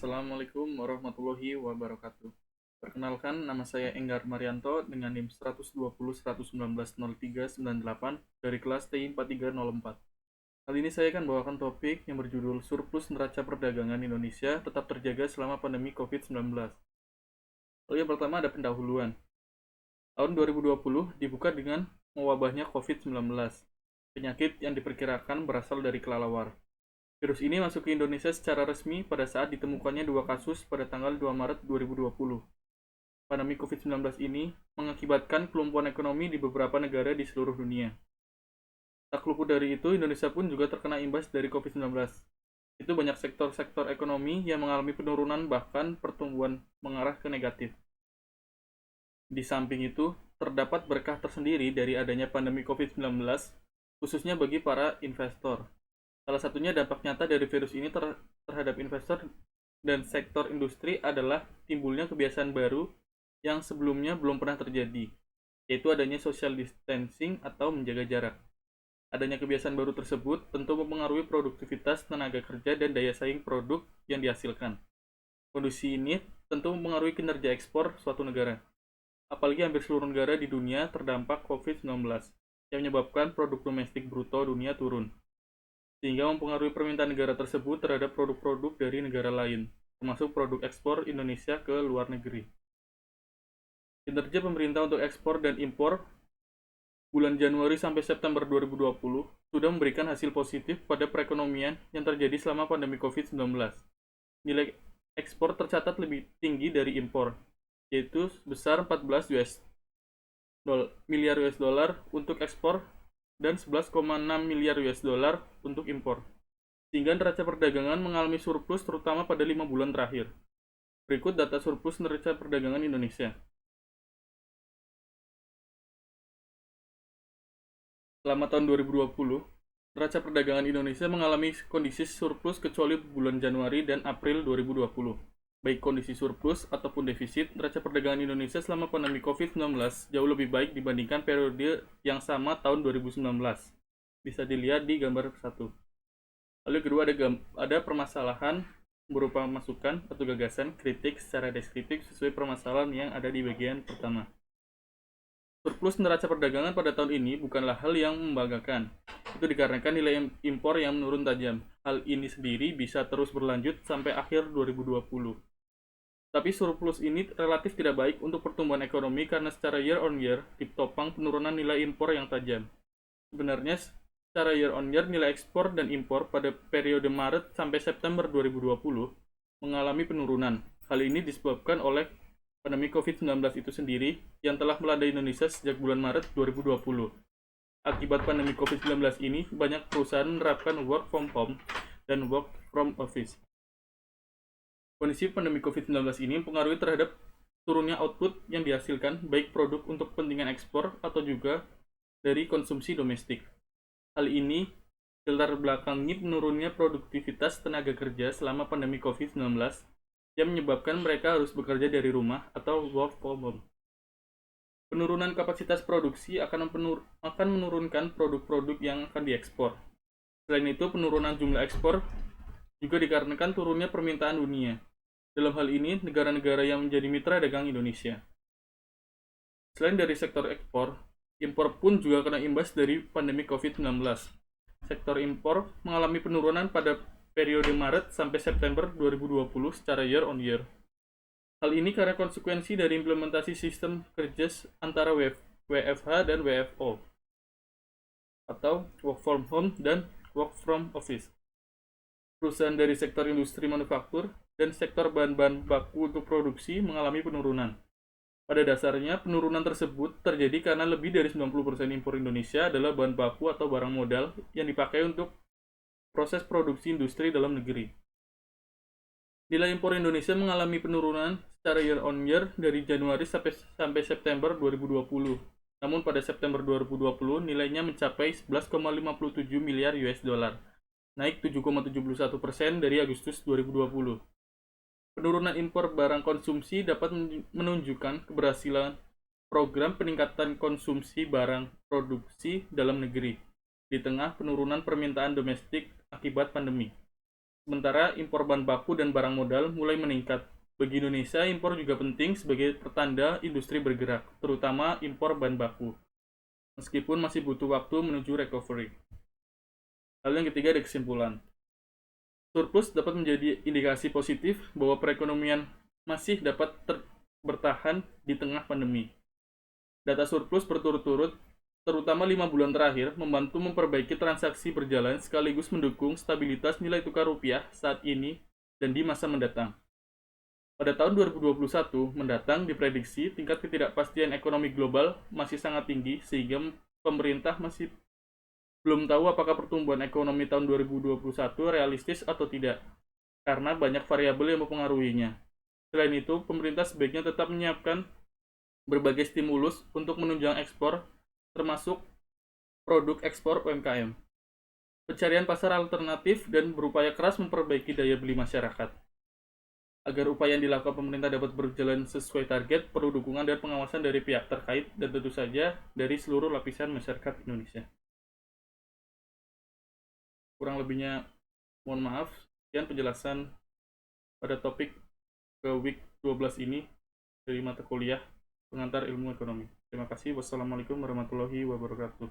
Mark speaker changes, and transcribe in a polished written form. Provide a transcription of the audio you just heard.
Speaker 1: Assalamualaikum warahmatullahi wabarakatuh. Perkenalkan, nama saya Enggar Marianto dengan NIM 120 119 0398 dari kelas TI 4304. Kali ini saya akan bawakan topik yang berjudul Surplus Neraca Perdagangan Indonesia tetap terjaga selama pandemi COVID-19. Lalu yang pertama ada pendahuluan. Tahun 2020 dibuka dengan mewabahnya COVID-19, penyakit yang diperkirakan berasal dari kelelawar. Virus ini masuk ke Indonesia secara resmi pada saat ditemukannya 2 kasus pada tanggal 2 Maret 2020. Pandemi COVID-19 ini mengakibatkan kelumpuhan ekonomi di beberapa negara di seluruh dunia. Tak luput dari itu, Indonesia pun juga terkena imbas dari COVID-19. Itu banyak sektor-sektor ekonomi yang mengalami penurunan bahkan pertumbuhan mengarah ke negatif. Di samping itu, terdapat berkah tersendiri dari adanya pandemi COVID-19, khususnya bagi para investor. Salah satunya dampak nyata dari virus ini terhadap investor dan sektor industri adalah timbulnya kebiasaan baru yang sebelumnya belum pernah terjadi, yaitu adanya social distancing atau menjaga jarak. Adanya kebiasaan baru tersebut tentu mempengaruhi produktivitas tenaga kerja dan daya saing produk yang dihasilkan. Kondisi ini tentu mempengaruhi kinerja ekspor suatu negara. Apalagi hampir seluruh negara di dunia terdampak COVID-19, yang menyebabkan produk domestik bruto dunia turun, sehingga mempengaruhi permintaan negara tersebut terhadap produk-produk dari negara lain, termasuk produk ekspor Indonesia ke luar negeri. Kinerja pemerintah untuk ekspor dan impor bulan Januari sampai September 2020 sudah memberikan hasil positif pada perekonomian yang terjadi selama pandemi COVID-19. Nilai ekspor tercatat lebih tinggi dari impor, yaitu sebesar 14 miliar US dollar untuk ekspor dan 11,6 miliar US dollar untuk impor. Sehingga neraca perdagangan mengalami surplus terutama pada 5 bulan terakhir. Berikut data surplus neraca perdagangan Indonesia. Selama tahun 2020, neraca perdagangan Indonesia mengalami kondisi surplus kecuali bulan Januari dan April 2020. Baik kondisi surplus ataupun defisit, neraca perdagangan Indonesia selama pandemi COVID-19 jauh lebih baik dibandingkan periode yang sama tahun 2019. Bisa dilihat di gambar 1. Lalu kedua ada permasalahan berupa masukan atau gagasan kritik secara deskriptif sesuai permasalahan yang ada di bagian pertama. Surplus neraca perdagangan pada tahun ini bukanlah hal yang membanggakan. Itu dikarenakan nilai impor yang menurun tajam. Hal ini sendiri bisa terus berlanjut sampai akhir 2020. Tapi surplus ini relatif tidak baik untuk pertumbuhan ekonomi karena secara year on year ditopang penurunan nilai impor yang tajam. Sebenarnya secara year on year nilai ekspor dan impor pada periode Maret sampai September 2020 mengalami penurunan. Hal ini disebabkan oleh pandemi COVID-19 itu sendiri yang telah melanda Indonesia sejak bulan Maret 2020. Akibat pandemi COVID-19 ini, banyak perusahaan menerapkan work from home dan work from office. Kondisi pandemi COVID-19 ini mempengaruhi terhadap turunnya output yang dihasilkan, baik produk untuk kepentingan ekspor atau juga dari konsumsi domestik. Hal ini dilatar belakangi menurunnya produktivitas tenaga kerja selama pandemi COVID-19 yang menyebabkan mereka harus bekerja dari rumah atau work from home. Penurunan kapasitas produksi akan menurunkan produk-produk yang akan diekspor. Selain itu, penurunan jumlah ekspor juga dikarenakan turunnya permintaan dunia. Dalam hal ini, negara-negara yang menjadi mitra dagang Indonesia. Selain dari sektor ekspor, impor pun juga kena imbas dari pandemi COVID-19. Sektor impor mengalami penurunan pada periode Maret sampai September 2020 secara year on year. Hal ini karena konsekuensi dari implementasi sistem kerja antara WFH dan WFO, atau work from home dan work from office. Perusahaan dari sektor industri manufaktur dan sektor bahan-bahan baku untuk produksi mengalami penurunan. Pada dasarnya, penurunan tersebut terjadi karena lebih dari 90% impor Indonesia adalah bahan baku atau barang modal yang dipakai untuk proses produksi industri dalam negeri. Nilai impor Indonesia mengalami penurunan secara year on year dari Januari sampai September 2020. Namun pada September 2020 nilainya mencapai 11,57 miliar US dollar, naik 7,71% dari Agustus 2020. Penurunan impor barang konsumsi dapat menunjukkan keberhasilan program peningkatan konsumsi barang produksi dalam negeri di tengah penurunan permintaan domestik akibat pandemi. Sementara impor bahan baku dan barang modal mulai meningkat. Bagi Indonesia, impor juga penting sebagai pertanda industri bergerak, terutama impor bahan baku, meskipun masih butuh waktu menuju recovery. Lalu yang ketiga ada kesimpulan. Surplus dapat menjadi indikasi positif bahwa perekonomian masih dapat bertahan di tengah pandemi. Data surplus berturut-turut, terutama 5 bulan terakhir, membantu memperbaiki transaksi berjalan sekaligus mendukung stabilitas nilai tukar rupiah saat ini dan di masa mendatang. Pada tahun 2021 mendatang diprediksi tingkat ketidakpastian ekonomi global masih sangat tinggi sehingga pemerintah masih belum tahu apakah pertumbuhan ekonomi tahun 2021 realistis atau tidak karena banyak variabel yang mempengaruhinya. Selain itu, pemerintah sebaiknya tetap menyiapkan berbagai stimulus untuk menunjang ekspor termasuk produk ekspor UMKM. Pencarian pasar alternatif dan berupaya keras memperbaiki daya beli masyarakat. Agar upaya yang dilakukan pemerintah dapat berjalan sesuai target, perlu dukungan dan pengawasan dari pihak terkait dan tentu saja dari seluruh lapisan masyarakat Indonesia. Kurang lebihnya mohon maaf. Sekian penjelasan pada topik ke week 12 ini dari mata kuliah pengantar ilmu ekonomi. Terima kasih. Wassalamualaikum warahmatullahi wabarakatuh.